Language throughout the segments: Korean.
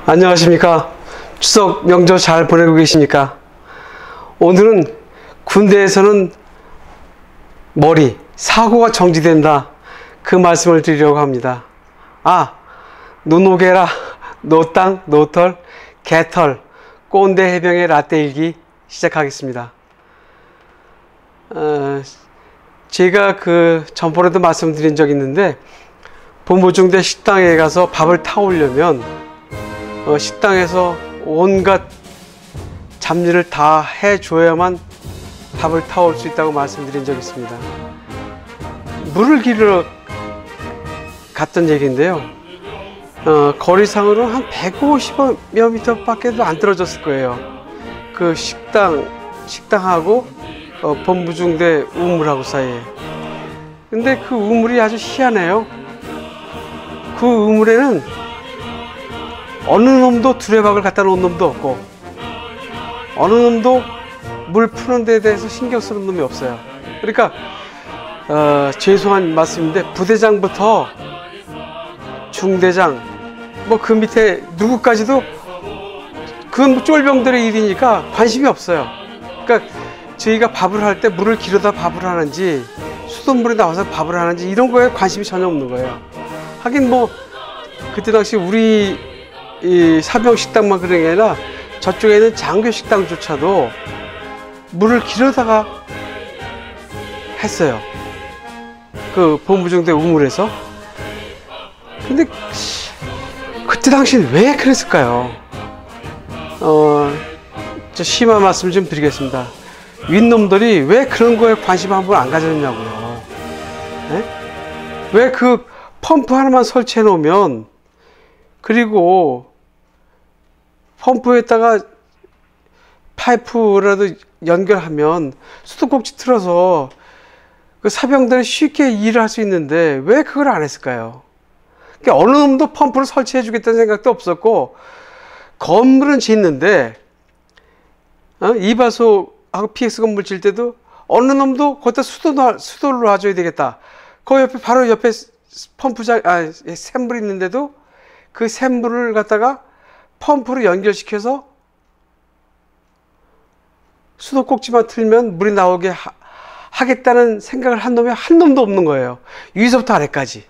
안녕하십니까. 추석 명절 잘 보내고 계십니까? 오늘은 군대에서는 사고가 정지된다, 그 말씀을 드리려고 합니다. 노노게라, 노땅, 노털, 개털, 꼰대 해병의 라떼 일기 시작하겠습니다. 제가 전번에도 말씀드린 적이 있는데, 본부중대 식당에 가서 밥을 타오려면 식당에서 온갖 잡일을 다 해줘야만 밥을 타올 수 있다고 말씀드린 적이 있습니다. 물을 기르러 갔던 얘기인데요. 거리상으로 한 150여 미터 밖에도 안 떨어졌을 거예요. 그 식당하고 본부중대 우물하고 사이에. 근데 그 우물이 아주 희한해요. 그 우물에는 어느 놈도 두레박을 갖다 놓은 놈도 없고, 어느 놈도 물 푸는 데에 대해서 신경 쓰는 놈이 없어요. 그러니까 죄송한 말씀인데, 부대장부터 중대장, 그 밑에 누구까지도 그건 쫄병들의 일이니까 관심이 없어요. 그러니까 저희가 밥을 할 때 물을 기르다 밥을 하는지, 수돗물이 나와서 밥을 하는지, 이런 거에 관심이 전혀 없는 거예요. 하긴 그때 당시 우리 이 사병 식당만 그런 게 아니라 저쪽에 있는 장교 식당조차도 물을 기르다가 했어요. 그 본부중대 우물에서. 근데 그때 당시엔 왜 그랬을까요? 저 심한 말씀 좀 드리겠습니다. 윗놈들이 왜 그런 거에 관심 한번 안 가졌냐고요. 네? 왜 그 펌프 하나만 설치해 놓으면, 그리고 펌프에다가 파이프라도 연결하면 수도꼭지 틀어서 그 사병들이 쉽게 일을 할 수 있는데 왜 그걸 안 했을까요? 그러니까 어느 놈도 펌프를 설치해 주겠다는 생각도 없었고, 건물은 짓는데 이발소하고 PX 건물 질 때도 어느 놈도 거기다 수도를 놔줘야 되겠다. 그 옆에 바로 옆에 샘물이 있는데도 그 샘물을 갖다가 펌프로 연결시켜서 수도꼭지만 틀면 물이 나오게 하겠다는 생각을 한 놈이 한 놈도 없는 거예요. 위에서부터 아래까지.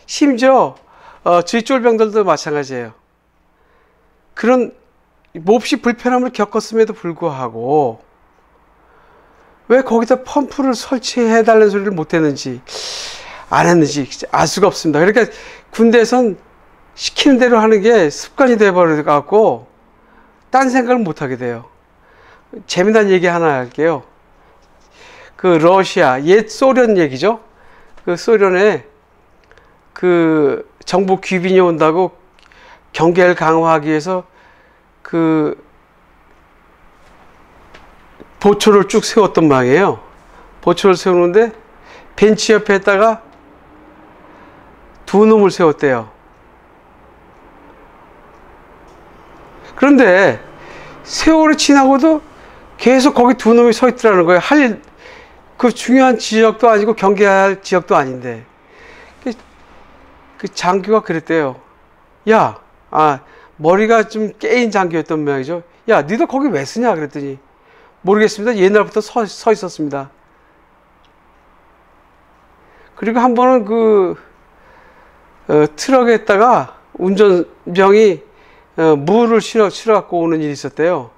심지어 저희 쫄병들도 마찬가지예요. 그런 몹시 불편함을 겪었음에도 불구하고 왜 거기다 펌프를 설치해 달라는 소리를 못 했는지, 안 했는지 알 수가 없습니다. 그러니까 군대에선 시키는 대로 하는 게 습관이 돼버려 갖고 딴 생각을 못 하게 돼요. 재미난 얘기 하나 할게요. 그 러시아, 옛 소련 얘기죠. 그 소련에 그 정부 귀빈이 온다고 경계를 강화하기 위해서 그 보초를 쭉 세웠던 모양이에요. 보초를 세우는데 벤치 옆에다가 두 놈을 세웠대요. 그런데 세월이 지나고도 계속 거기 두 놈이 서 있더라는 거예요. 그 중요한 지역도 아니고 경계할 지역도 아닌데. 그 장교가 그랬대요. 머리가 좀 깨인 장교였던 모양이죠. 니도 거기 왜 쓰냐 그랬더니, 모르겠습니다. 옛날부터 서 있었습니다. 그리고 한 번은 트럭에다가 운전병이 물을 실어 갖고 오는 일이 있었대요.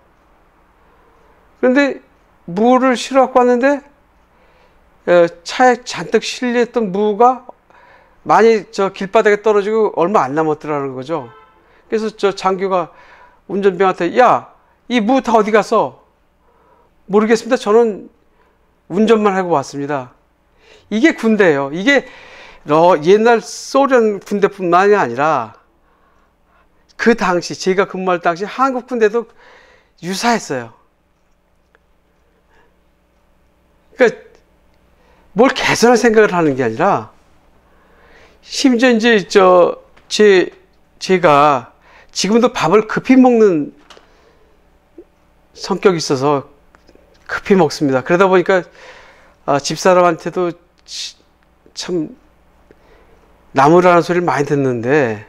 그런데 물을 실어 갖고 왔는데 차에 잔뜩 실렸던 무가 많이 길바닥에 떨어지고 얼마 안 남았더라는 거죠. 그래서 장교가 운전병한테, 이 무 다 어디 갔어? 모르겠습니다. 저는 운전만 하고 왔습니다. 이게 군대예요. 이게 옛날 소련 군대뿐만이 아니라 그 당시, 제가 근무할 당시 한국 군대도 유사했어요. 그러니까 뭘 개선할 생각을 하는 게 아니라, 심지어 이제 제가 지금도 밥을 급히 먹는 성격이 있어서 급히 먹습니다. 그러다 보니까 집사람한테도 참 나무라는 소리를 많이 듣는데,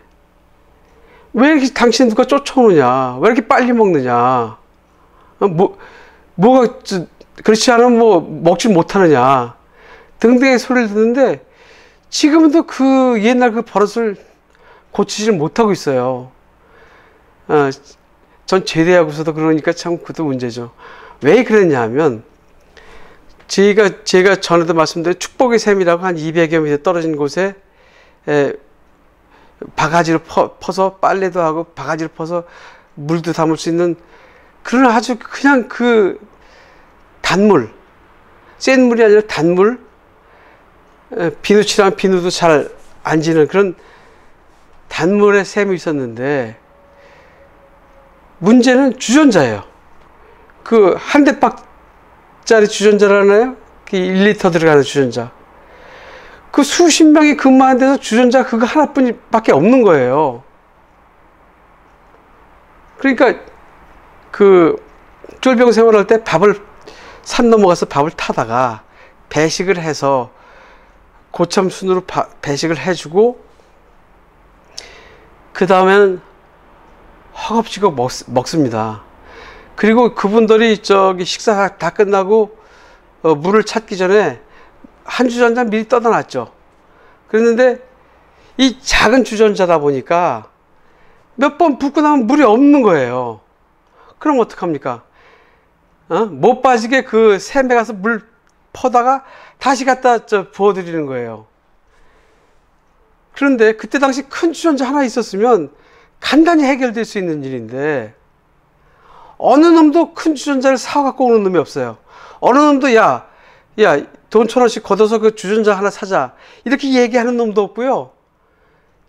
왜 이렇게 당신 누가 쫓아오느냐? 왜 이렇게 빨리 먹느냐? 뭐가, 그렇지 않으면 뭐, 먹질 못하느냐? 등등의 소리를 듣는데, 지금도 그 옛날 그 버릇을 고치질 못하고 있어요. 전 제대하고서도 그러니까 참 그것도 문제죠. 왜 그랬냐 하면, 제가 전에도 말씀드린 축복의 샘이라고 한 200여 미터 떨어진 곳에, 바가지를 퍼서 빨래도 하고 바가지를 퍼서 물도 담을 수 있는 그런 아주 그냥 그 단물, 센 물이 아니라 단물, 비누 칠하면 비누도 잘 안 지는 그런 단물의 샘이 있었는데, 문제는 주전자예요. 그 한 대박짜리 주전자라나요? 그 1리터 들어가는 주전자. 그 수십 명이 근무하는 데서 주전자 그거 하나뿐밖에 없는 거예요. 그러니까 그 쫄병 생활할 때 산 넘어가서 밥을 타다가 배식을 해서 고참 순으로 배식을 해주고, 그 다음에는 허겁지겁 먹습니다. 그리고 그분들이 식사 다 끝나고 물을 찾기 전에 한 주전자 미리 떠다 놨죠. 그랬는데 이 작은 주전자다 보니까 몇 번 붓고 나면 물이 없는 거예요. 그럼 어떡합니까? 못 빠지게 그 샘에 가서 물 퍼다가 다시 갖다 부어드리는 거예요. 그런데 그때 당시 큰 주전자 하나 있었으면 간단히 해결될 수 있는 일인데, 어느 놈도 큰 주전자를 사갖고 오는 놈이 없어요. 어느 놈도 야 돈 1,000원씩 걷어서 그 주전자 하나 사자 이렇게 얘기하는 놈도 없고요.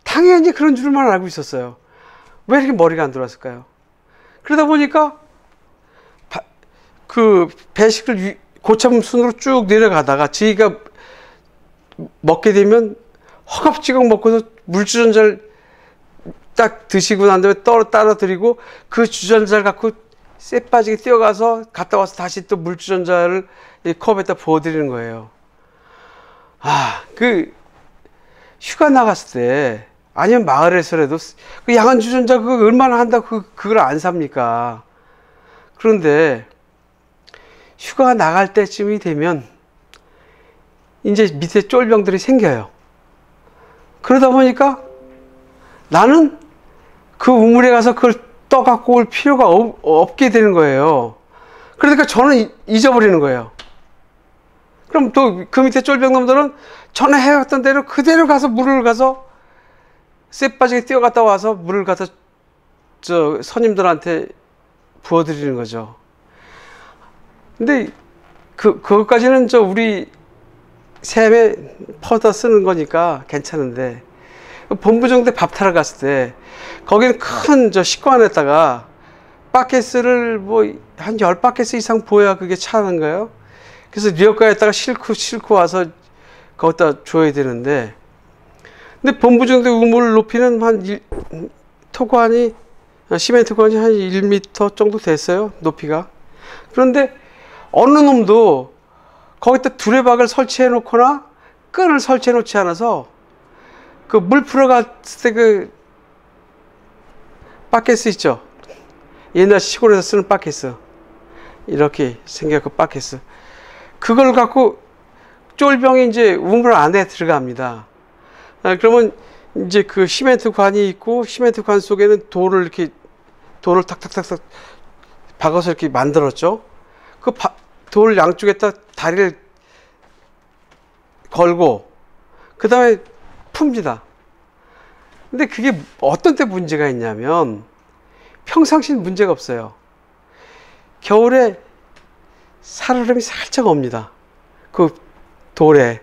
당연히 그런 줄만 알고 있었어요. 왜 이렇게 머리가 안 들어왔을까요? 그러다 보니까 그 배식을 고참 순으로 쭉 내려가다가 저희가 먹게 되면 허겁지겁 먹고서 물주전자를 딱 드시고 난 다음에 따라 드리고, 그 주전자를 갖고 쎄 빠지게 뛰어가서 갔다 와서 다시 또 물주전자를 이 컵에다 부어드리는 거예요. 그 휴가 나갔을 때 아니면 마을에서라도 그 야간 주전자 그거 얼마나 한다고 그걸 안 삽니까? 그런데 휴가 나갈 때쯤이 되면 이제 밑에 쫄병들이 생겨요. 그러다 보니까 나는 그 우물에 가서 그걸 떠갖고 올 필요가 없게 되는 거예요. 그러니까 저는 잊어버리는 거예요. 그럼 또 그 밑에 쫄병놈들은 전에 해왔던 대로 그대로 가서 물을 가서 쎄 빠지게 뛰어갔다 와서 물을 가서 선임들한테 부어드리는 거죠. 근데 그것까지는 우리 샘에 퍼다 쓰는 거니까 괜찮은데, 본부정대 밥 타러 갔을 때 거기는 큰 식관에다가 바켓을 한 10바켓 이상 부어야 그게 차는 거예요. 그래서 리어카에다가 싣고 와서 거기다 줘야 되는데, 근데 본부정대 우물 높이는 토관이 시멘트 관이 한 1m 정도 됐어요, 높이가. 그런데 어느 놈도 거기다 두레박을 설치해 놓거나 끈을 설치해 놓지 않아서 그 물 풀어갔을 때 그 바켓스 있죠, 옛날 시골에서 쓰는 바켓스, 이렇게 생겨서 바켓스, 그걸 갖고 쫄병이 이제 우물 안에 들어갑니다. 그러면 이제 그 시멘트 관이 있고, 시멘트 관 속에는 돌을 탁탁탁탁 박아서 이렇게 만들었죠. 그 돌 양쪽에다 다리를 걸고 그 다음에 풉니다. 근데 그게 어떤 때 문제가 있냐면, 평상시는 문제가 없어요. 겨울에 살얼음이 살짝 옵니다, 그 돌에.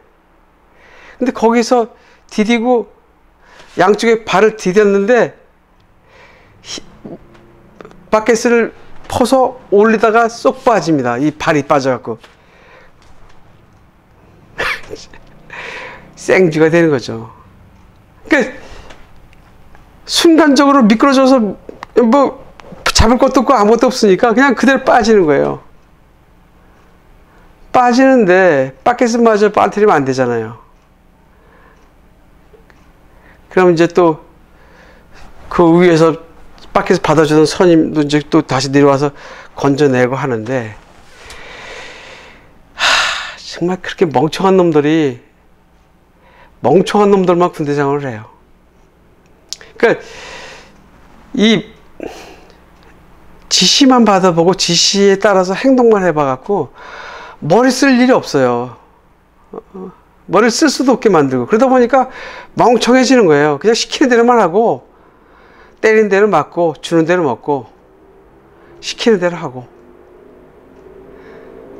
근데 거기서 디디고 양쪽에 발을 디뎠는데 바켓을 퍼서 올리다가 쏙 빠집니다. 이 발이 빠져갖고 생쥐가 되는 거죠. 그러니까 순간적으로 미끄러져서 잡을 것도 없고 아무것도 없으니까 그냥 그대로 빠지는 거예요. 빠지는데 바켓마저 빠뜨리면 안 되잖아요. 그럼 이제 또 그 위에서 밖에서 받아주던 선임도 이제 또 다시 내려와서 건져내고 하는데, 정말 그렇게 멍청한 놈들만 군대장을 해요. 그러니까 이 지시만 받아보고 지시에 따라서 행동만 해봐갖고 머리 쓸 일이 없어요. 머리를 쓸 수도 없게 만들고, 그러다 보니까 멍청해지는 거예요. 그냥 시키는 대로만 하고, 때리는 대로 맞고, 주는 대로 먹고, 시키는 대로 하고,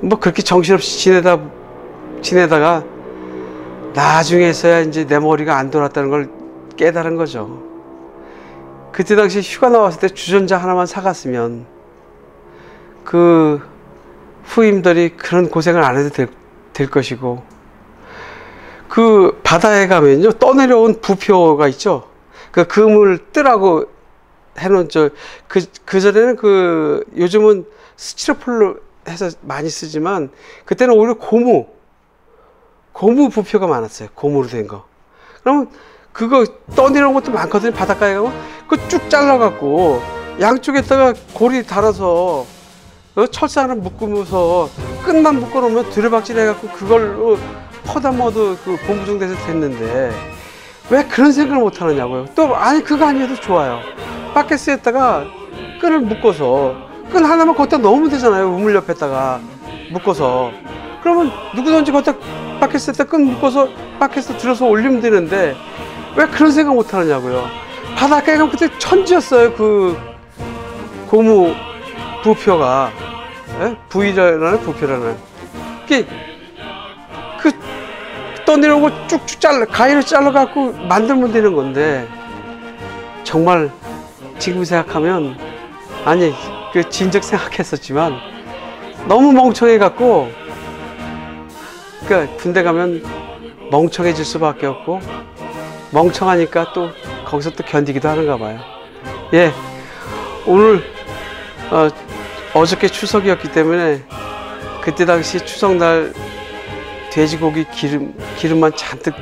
뭐 그렇게 정신없이 지내다가 나중에서야 이제 내 머리가 안 돌았다는 걸 깨달은 거죠. 그때 당시 휴가 나왔을 때 주전자 하나만 사갔으면 그 후임들이 그런 고생을 안 해도 될 것이고, 그 바다에 가면요, 떠내려온 부표가 있죠. 그 그물 뜨라고 해놓은 그전에는 요즘은 스티로폴로 해서 많이 쓰지만, 그때는 오히려 고무 부표가 많았어요. 고무로 된 거. 그러면 그거 떠내려온 것도 많거든요. 바닷가에 가면 그거 쭉 잘라갖고 양쪽에다가 고리 달아서 철사 하나 묶으면서 끝만 묶어놓으면 드레박질 해갖고 그걸로 퍼다 먹어도 그 본부정돼서 됐는데, 왜 그런 생각을 못 하느냐고요. 또 아니 그거 아니어도 좋아요. 바켓스에다가 끈을 묶어서 끈 하나만 거기다 넣으면 되잖아요. 우물 옆에다가 묶어서. 그러면 누구든지 거기다 바켓스에다 끈 묶어서 바켓스 들어서 올리면 되는데, 왜 그런 생각 못 하느냐고요. 바닷가에 가면 그때 천지였어요. 그 고무 부표가. 부위라는 부표라는. 그 떠내려온 거 쭉쭉 가위로 잘라갖고 만들면 되는 건데, 정말 지금 생각하면, 아니 그 진즉 생각했었지만 너무 멍청해갖고, 그러니까 군대 가면 멍청해질 수밖에 없고, 멍청하니까 또 거기서 또 견디기도 하는가 봐요. 예, 오늘 어저께 추석이었기 때문에 그때 당시 추석날 돼지고기 기름만 잔뜩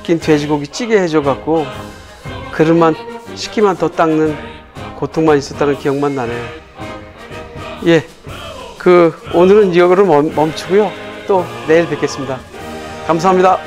낀 돼지고기 찌개 해줘갖고 그릇만 식기만 더 닦는 고통만 있었다는 기억만 나네요. 예, 오늘은 이거를 멈추고요. 또 내일 뵙겠습니다. 감사합니다.